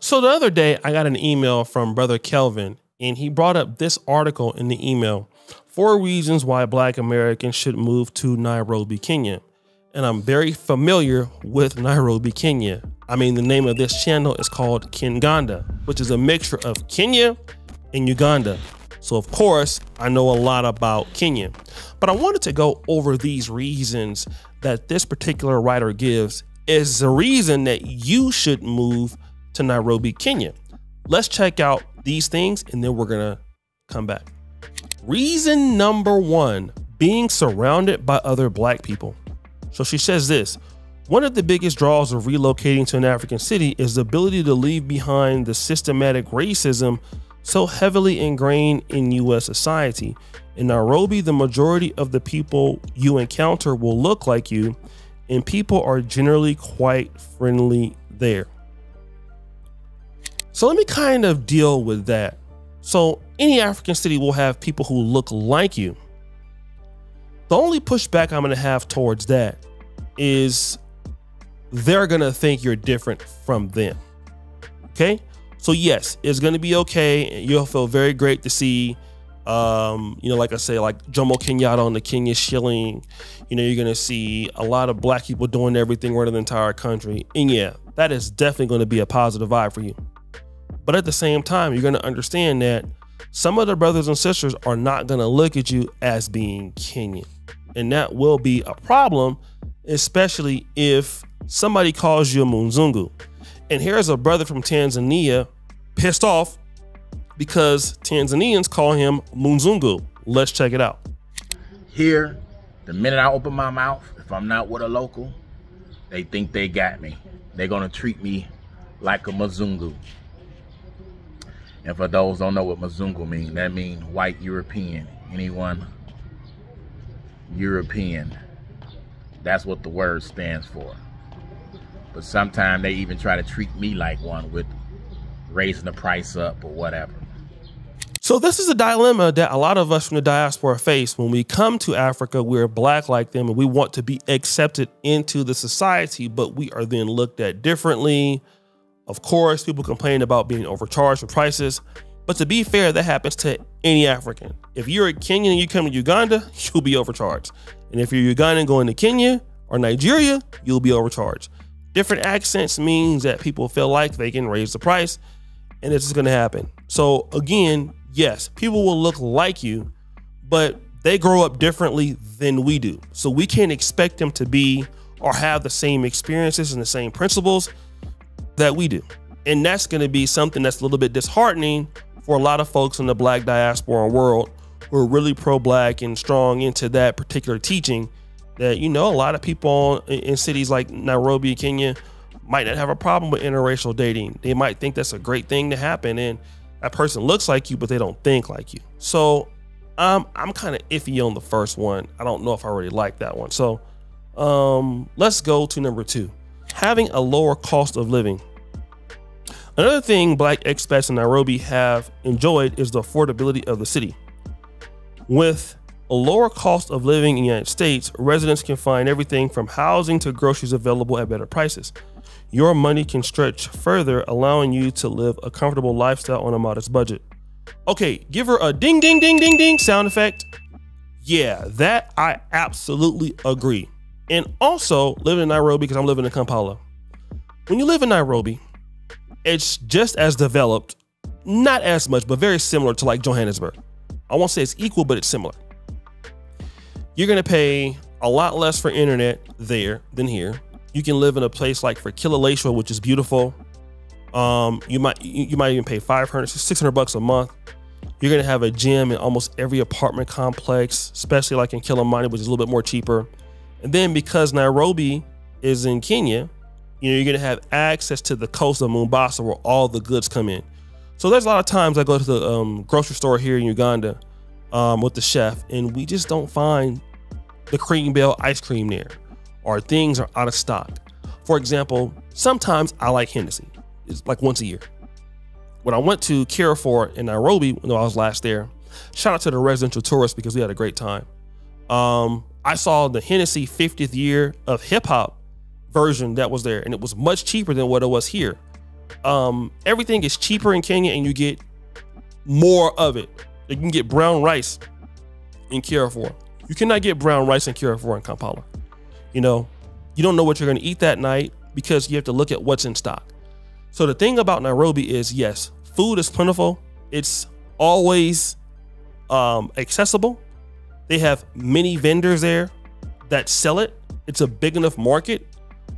So the other day, I got an email from Brother Kelvin, and he brought up this article in the email, 4 reasons why Black Americans should move to Nairobi, Kenya. And I'm very familiar with Nairobi, Kenya. I mean, the name of this channel is called Kinganda, which is a mixture of Kenya and Uganda. So of course, I know a lot about Kenya, but I wanted to go over these reasons that this particular writer gives as the reason that you should move to Nairobi, Kenya. Let's check out these things and then we're gonna come back. Reason number 1, being surrounded by other Black people. So she says this: one of the biggest draws of relocating to an African city is the ability to leave behind the systematic racism so heavily ingrained in US society. In Nairobi, the majority of the people you encounter will look like you, and people are generally quite friendly there. So let me kind of deal with that. So any African city will have people who look like you. The only pushback I'm gonna have towards that is they're gonna think you're different from them, okay? So yes, it's gonna be okay. You'll feel very great to see, like I say, like Jomo Kenyatta on the Kenya shilling. You're gonna see a lot of Black people doing everything running the entire country. And yeah, that is definitely gonna be a positive vibe for you. But at the same time, you're gonna understand that some of the brothers and sisters are not gonna look at you as being Kenyan. And that will be a problem, especially if somebody calls you a Mzungu. And here's a brother from Tanzania pissed off because Tanzanians call him Mzungu. Let's check it out. Here, the minute I open my mouth, if I'm not with a local, they think they got me. They're gonna treat me like a Mzungu. And for those who don't know what Mzungu means, that means white European. Anyone European. That's what the word stands for. But sometimes they even try to treat me like one with raising the price up or whatever. So this is a dilemma that a lot of us from the diaspora face. When we come to Africa, we're Black like them and we want to be accepted into the society, but we are then looked at differently. Of course, people complain about being overcharged for prices, but to be fair, that happens to any African. If you're a Kenyan and you come to Uganda, you'll be overcharged. And if you're Ugandan going to Kenya or Nigeria, you'll be overcharged. Different accents means that people feel like they can raise the price, and this is gonna happen. So again, yes, people will look like you, but they grow up differently than we do. So we can't expect them to be or have the same experiences and the same principles that we do. And that's gonna be something that's a little bit disheartening for a lot of folks in the Black diaspora world who are really pro-Black and strong into that particular teaching, that, a lot of people in cities like Nairobi, Kenya, might not have a problem with interracial dating. They might think that's a great thing to happen, and that person looks like you, but they don't think like you. So I'm kind of iffy on the first one. I don't know if I really like that one. So let's go to number 2, having a lower cost of living. Another thing Black expats in Nairobi have enjoyed is the affordability of the city. With a lower cost of living in the United States, residents can find everything from housing to groceries available at better prices. Your money can stretch further, allowing you to live a comfortable lifestyle on a modest budget. Okay, give her a ding, ding, ding, ding, ding sound effect. Yeah, that I absolutely agree. And also living in Nairobi, because I'm living in Kampala. When you live in Nairobi, it's just as developed, not as much, but very similar to like Johannesburg. I won't say it's equal, but it's similar. You're gonna pay a lot less for internet there than here. You can live in a place like for Kilauea, which is beautiful. You might even pay $500, $600 a month. You're gonna have a gym in almost every apartment complex, especially like in Kilimani, which is a little bit more cheaper. And then because Nairobi is in Kenya, you're gonna have access to the coast of Mombasa where all the goods come in. So there's a lot of times I go to the grocery store here in Uganda with the chef, and we just don't find the Cream Bell ice cream there, or things are out of stock. For example, sometimes I like Hennessy. It's like once a year. When I went to Carrefour in Nairobi when I was last there, shout out to the residential tourists because we had a great time. I saw the Hennessy 50th year of hip hop version that was there, and it was much cheaper than what it was here. everything is cheaper in Kenya and you get more of it. You can get brown rice in Carrefour. You cannot get brown rice in Carrefour in Kampala. You know, you don't know what you're going to eat that night because you have to look at what's in stock. So the thing about Nairobi is, yes, food is plentiful. It's always accessible. They have many vendors there that sell it. It's a big enough market.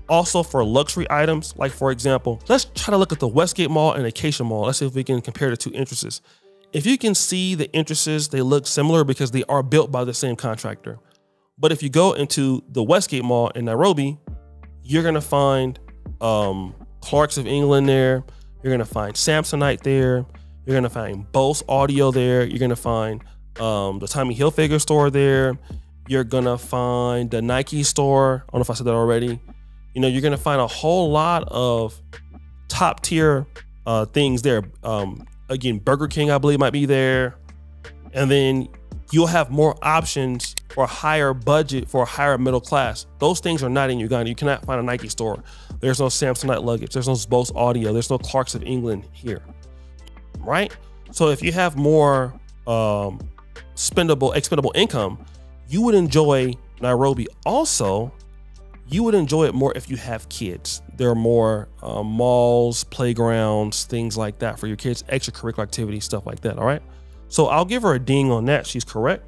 Also for luxury items, like for example, let's try to look at the Westgate Mall and Acacia Mall. Let's see if we can compare the two entrances. If you can see the entrances, they look similar because they are built by the same contractor. But if you go into the Westgate Mall in Nairobi, you're gonna find Clarks of England there. You're gonna find Samsonite there. You're gonna find Bose Audio there. You're gonna find the Tommy Hilfiger store there. You're gonna find the Nike store. I don't know if I said that already. You know, you're gonna find a whole lot of top tier things there. Again, Burger King, I believe, might be there. And then you'll have more options for a higher budget, for a higher middle class. Those things are not in Uganda. You cannot find a Nike store. There's no Samsonite luggage. There's no Bose Audio. There's no Clarks of England here, right? So if you have more expendable income, you would enjoy Nairobi. Also, you would enjoy it more if you have kids. There are more malls, playgrounds, things like that for your kids, extracurricular activities, stuff like that, all right? So I'll give her a ding on that. She's correct.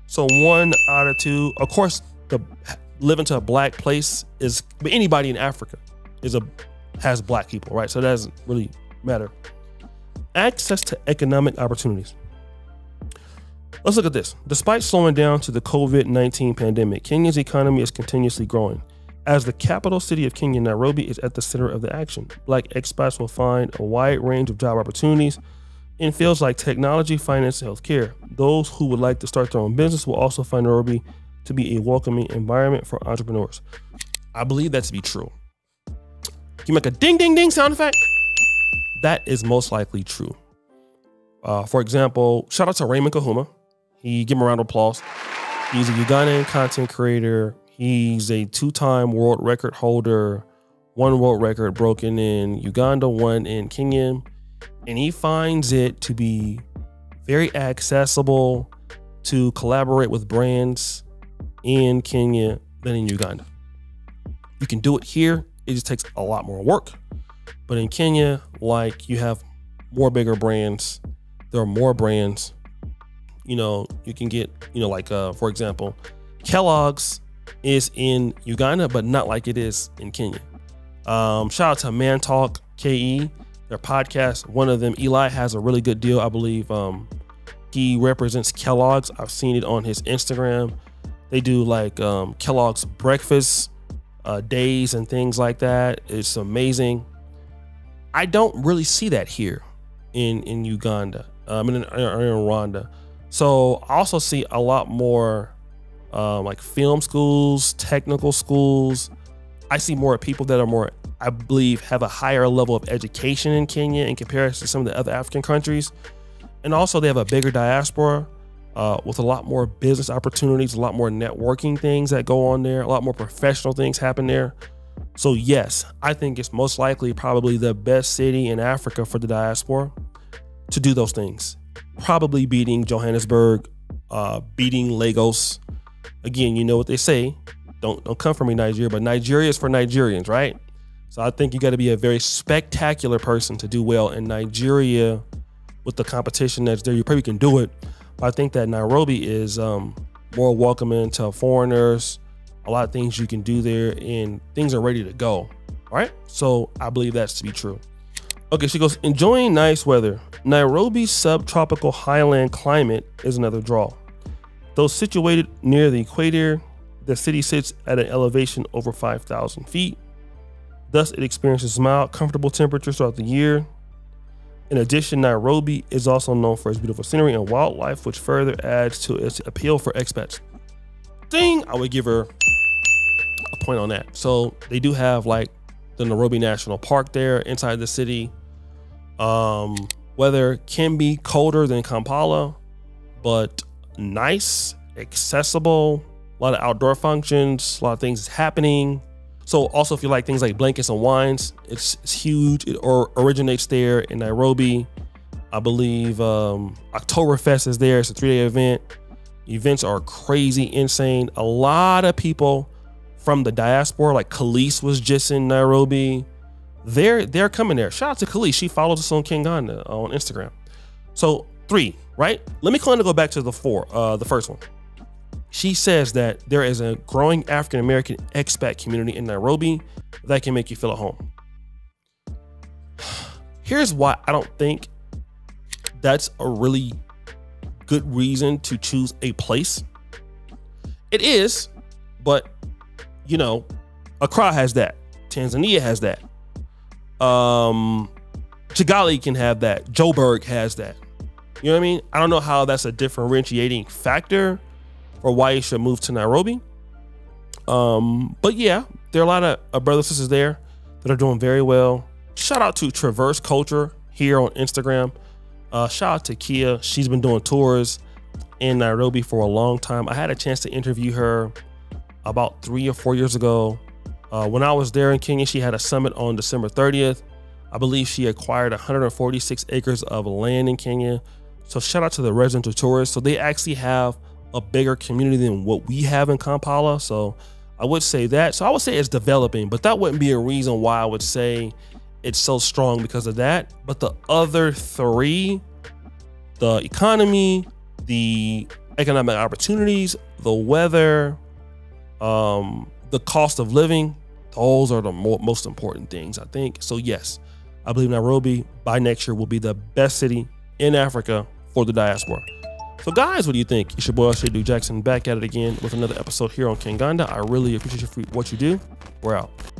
So 1 out of 2. Of course, living to a black place is, but anybody in Africa has black people, right? So that doesn't really matter. Access to economic opportunities. Let's look at this. Despite slowing down to the COVID-19 pandemic, Kenya's economy is continuously growing. As the capital city of Kenya, Nairobi is at the center of the action. Black expats will find a wide range of job opportunities in fields like technology, finance, and healthcare. Those who would like to start their own business will also find Nairobi to be a welcoming environment for entrepreneurs. I believe that to be true. Can you make a ding, ding, ding sound effect? That is most likely true. For example, shout out to Raymond Kahuma. Give him a round of applause. He's a Ugandan content creator. He's a 2-time world record holder, 1 world record broken in Uganda, 1 in Kenya. And he finds it to be very accessible to collaborate with brands in Kenya than in Uganda. You can do it here. It just takes a lot more work. But in Kenya, like, you have more bigger brands. There are more brands. You know, you can get, like, for example, Kellogg's is in Uganda, but not like it is in Kenya. Shout out to Man Talk KE, their podcast. One of them, Eli, has a really good deal. I believe he represents Kellogg's. I've seen it on his Instagram. They do like Kellogg's breakfast days and things like that. It's amazing. I don't really see that here in Uganda, in Rwanda. So I also see a lot more like film schools, technical schools. I see more people that are more, I believe, have a higher level of education in Kenya in comparison to some of the other African countries. And also they have a bigger diaspora with a lot more business opportunities, a lot more networking things that go on there, a lot more professional things happen there. So yes, I think it's most likely probably the best city in Africa for the diaspora to do those things. Probably beating Johannesburg, beating Lagos. Again, you know what they say, don't come for me, Nigeria, but Nigeria is for Nigerians, right? So I think you got to be a very spectacular person to do well in Nigeria with the competition that's there. You probably can do it, but I think that Nairobi is more welcoming to foreigners. A lot of things you can do there and things are ready to go. All right. So I believe that's to be true. Okay. She goes, enjoying nice weather. Nairobi's subtropical highland climate is another draw. Though situated near the equator, the city sits at an elevation over 5,000 feet. Thus, it experiences mild, comfortable temperatures throughout the year. In addition, Nairobi is also known for its beautiful scenery and wildlife, which further adds to its appeal for expats. Ding! I would give her a point on that. So they do have like the Nairobi National Park there inside the city. Weather can be colder than Kampala, but nice, accessible, a lot of outdoor functions, a lot of things happening. So also, if you like things like blankets and wines, it's huge. It originates there in Nairobi. I believe Oktoberfest is there. It's a 3-day event. Events are crazy, insane. A lot of people from the diaspora, like Khalees was just in Nairobi. They're coming there. Shout out to Khalees. She follows us on Kinganda on Instagram. So 3, right? Let me kind of go back to the 4, the first one. She says that there is a growing African-American expat community in Nairobi that can make you feel at home. Here's why I don't think that's a really good reason to choose a place. It is, but you know, Accra has that. Tanzania has that. Kigali can have that. Joburg has that. You know what I mean? I don't know how that's a differentiating factor for why you should move to Nairobi. But yeah, there are a lot of brothers and sisters there that are doing very well. Shout out to Traverse Culture here on Instagram. Shout out to Kia. She's been doing tours in Nairobi for a long time. I had a chance to interview her about 3 or 4 years ago. When I was there in Kenya, she had a summit on December 30th. I believe she acquired 146 acres of land in Kenya. So shout out to the residential tourists. So they actually have a bigger community than what we have in Kampala. So I would say that. So I would say it's developing, but that wouldn't be a reason why I would say it's so strong because of that. But the other 3, the economy, the economic opportunities, the weather, the cost of living, those are the most important things, I think. So yes, I believe Nairobi by next year will be the best city in Africa for the diaspora. So guys, what do you think? It's your boy, Shadu Jackson, back at it again with another episode here on Kinganda. I really appreciate you for what you do. We're out.